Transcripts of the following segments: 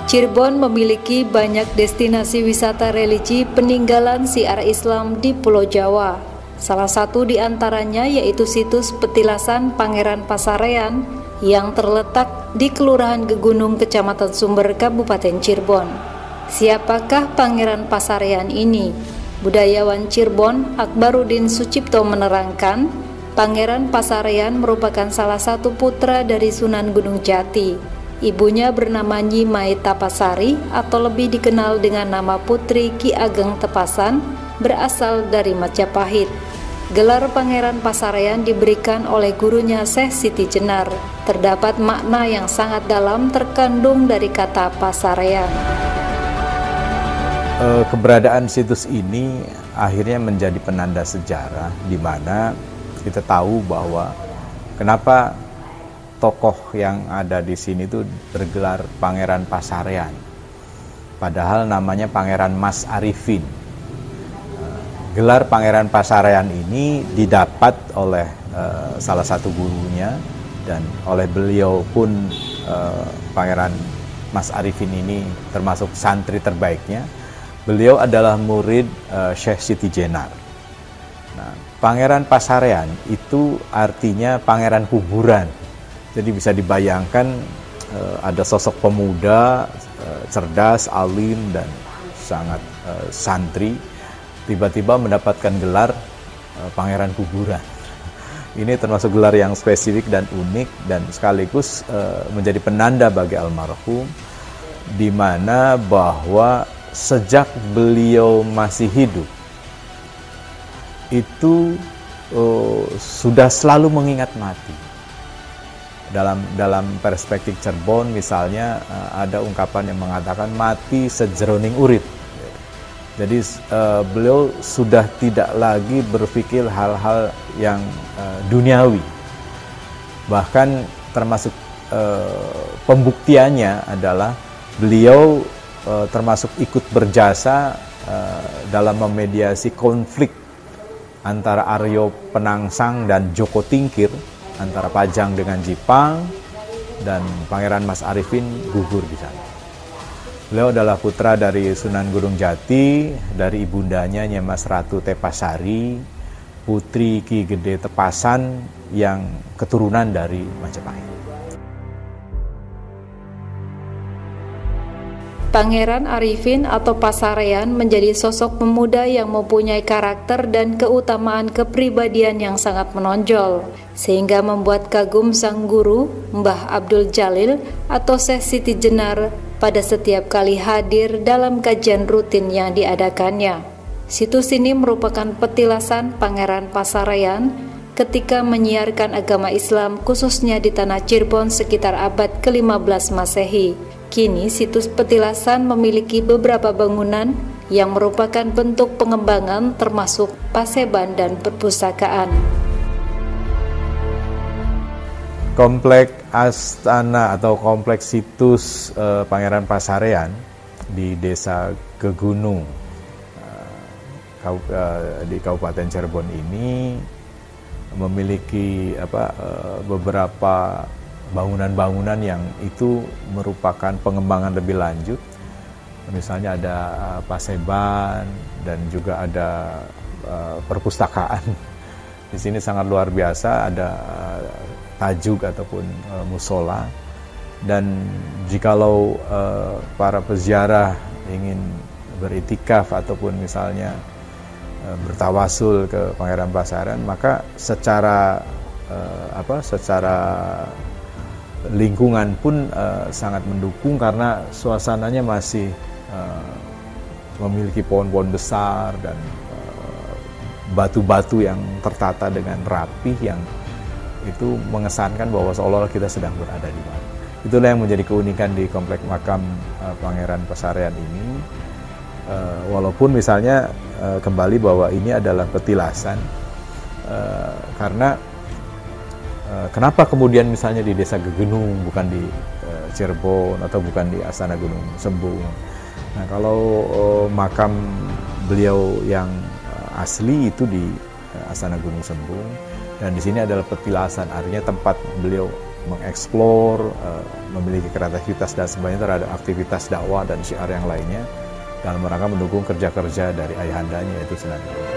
Cirebon memiliki banyak destinasi wisata religi peninggalan syiar Islam di Pulau Jawa. Salah satu di antaranya yaitu situs petilasan Pangeran Pasarean yang terletak di Kelurahan Gegunung, Kecamatan Sumber, Kabupaten Cirebon. Siapakah Pangeran Pasarean ini? Budayawan Cirebon Akbarudin Sucipto menerangkan, Pangeran Pasarean merupakan salah satu putra dari Sunan Gunung Jati. Ibunya bernama Nyi Mai Tapasari atau lebih dikenal dengan nama Putri Ki Ageng Tepasan, berasal dari Majapahit. Gelar Pangeran Pasarean diberikan oleh gurunya Syekh Siti Jenar. Terdapat makna yang sangat dalam terkandung dari kata Pasarean. Keberadaan situs ini akhirnya menjadi penanda sejarah, di mana kita tahu bahwa kenapa tokoh yang ada di sini itu bergelar Pangeran Pasarean, padahal namanya Pangeran Mas Arifin. Gelar Pangeran Pasarean ini didapat oleh salah satu gurunya, dan oleh beliau pun Pangeran Mas Arifin ini termasuk santri terbaiknya. Beliau adalah murid Syekh Siti Jenar. Nah, Pangeran Pasarean itu artinya pangeran kuburan. Jadi bisa dibayangkan ada sosok pemuda cerdas, alim, dan sangat santri, tiba-tiba mendapatkan gelar pangeran kuburan. Ini termasuk gelar yang spesifik dan unik, dan sekaligus menjadi penanda bagi almarhum, di mana bahwa sejak beliau masih hidup itu sudah selalu mengingat mati. Dalam perspektif Cirebon misalnya ada ungkapan yang mengatakan mati sejroning urip. Jadi beliau sudah tidak lagi berpikir hal-hal yang duniawi. Bahkan termasuk pembuktiannya adalah beliau termasuk ikut berjasa dalam memediasi konflik antara Aryo Penangsang dan Joko Tingkir, antara Pajang dengan Jipang, dan Pangeran Mas Arifin gugur di sana. Beliau adalah putra dari Sunan Gunung Jati, dari ibundanya Nyai Mas Ratu Tepasari, putri Ki Gede Tepasan yang keturunan dari Majapahit. Pangeran Arifin atau Pasarean menjadi sosok pemuda yang mempunyai karakter dan keutamaan kepribadian yang sangat menonjol, sehingga membuat kagum sang guru, Mbah Abdul Jalil atau Syekh Siti Jenar pada setiap kali hadir dalam kajian rutin yang diadakannya. Situs ini merupakan petilasan Pangeran Pasarean ketika menyiarkan agama Islam khususnya di tanah Cirebon sekitar abad ke-15 Masehi. Kini situs petilasan memiliki beberapa bangunan yang merupakan bentuk pengembangan termasuk paseban dan perpustakaan. Kompleks Astana atau kompleks situs Pangeran Pasarean di Desa Gegunung di Kabupaten Cirebon ini memiliki beberapa bangunan-bangunan yang itu merupakan pengembangan lebih lanjut. Misalnya ada paseban dan juga ada perpustakaan. Di sini sangat luar biasa, ada tajuk ataupun musola. Dan jikalau para peziarah ingin beritikaf ataupun misalnya bertawasul ke Pangeran Pasarean, maka secara lingkungan pun sangat mendukung, karena suasananya masih memiliki pohon-pohon besar dan batu-batu yang tertata dengan rapih, yang itu mengesankan bahwa seolah-olah kita sedang berada di mana. Itulah yang menjadi keunikan di kompleks makam Pangeran Pasarean ini. Walaupun misalnya kembali bahwa ini adalah petilasan, karena kenapa kemudian misalnya di Desa Gegunung bukan di Cirebon atau bukan di Astana Gunung Sembung. Nah, kalau makam beliau yang asli itu di Astana Gunung Sembung, dan di sini adalah petilasan, artinya tempat beliau mengeksplor, memiliki kreativitas dan sebagainya terhadap aktivitas dakwah dan syiar yang lainnya dalam rangka mendukung kerja-kerja dari ayahandanya yaitu Sunan Gunung.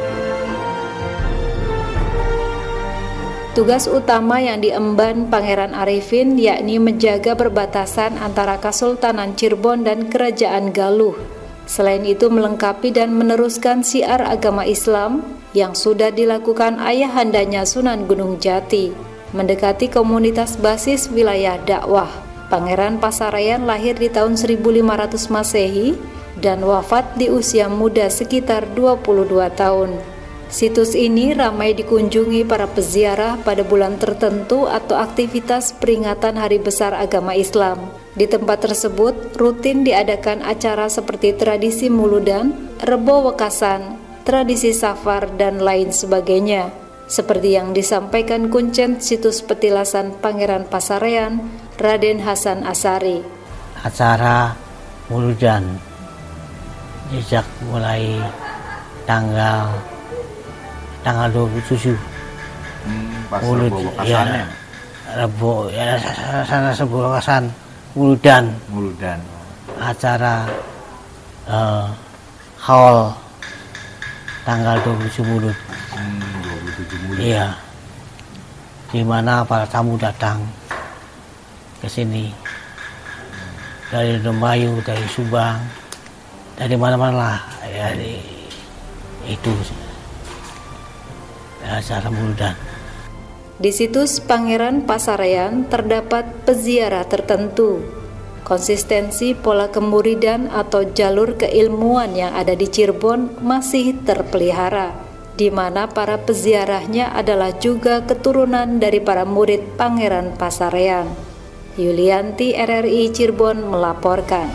Tugas utama yang diemban Pangeran Arifin yakni menjaga perbatasan antara Kesultanan Cirebon dan Kerajaan Galuh. Selain itu melengkapi dan meneruskan syiar agama Islam yang sudah dilakukan ayahandanya Sunan Gunung Jati, mendekati komunitas basis wilayah dakwah. Pangeran Pasarayan lahir di tahun 1500 Masehi dan wafat di usia muda sekitar 22 tahun. Situs ini ramai dikunjungi para peziarah pada bulan tertentu atau aktivitas peringatan Hari Besar Agama Islam. Di tempat tersebut rutin diadakan acara seperti tradisi Muludan, Rebo Wekasan, tradisi Safar, dan lain sebagainya. Seperti yang disampaikan Kuncen Situs Petilasan Pangeran Pasarayan, Raden Hasan Asari. Acara Muludan sejak mulai tanggal 27 Pas Rebo Wekasannya? Rebo, ya sana Rebo Wekasan, Muludan. Acara haul tanggal 27 Mulud. 27 Mulud. Iya. Di mana para tamu datang ke sini dari Indramayu, dari Subang, dari mana-mana lah, ya, itu acara Muludan. Di situs Pangeran Pasarayan terdapat peziarah tertentu. Konsistensi pola kemuridan atau jalur keilmuan yang ada di Cirebon masih terpelihara, di mana para peziarahnya adalah juga keturunan dari para murid Pangeran Pasarayan. Yulianti, RRI Cirebon melaporkan.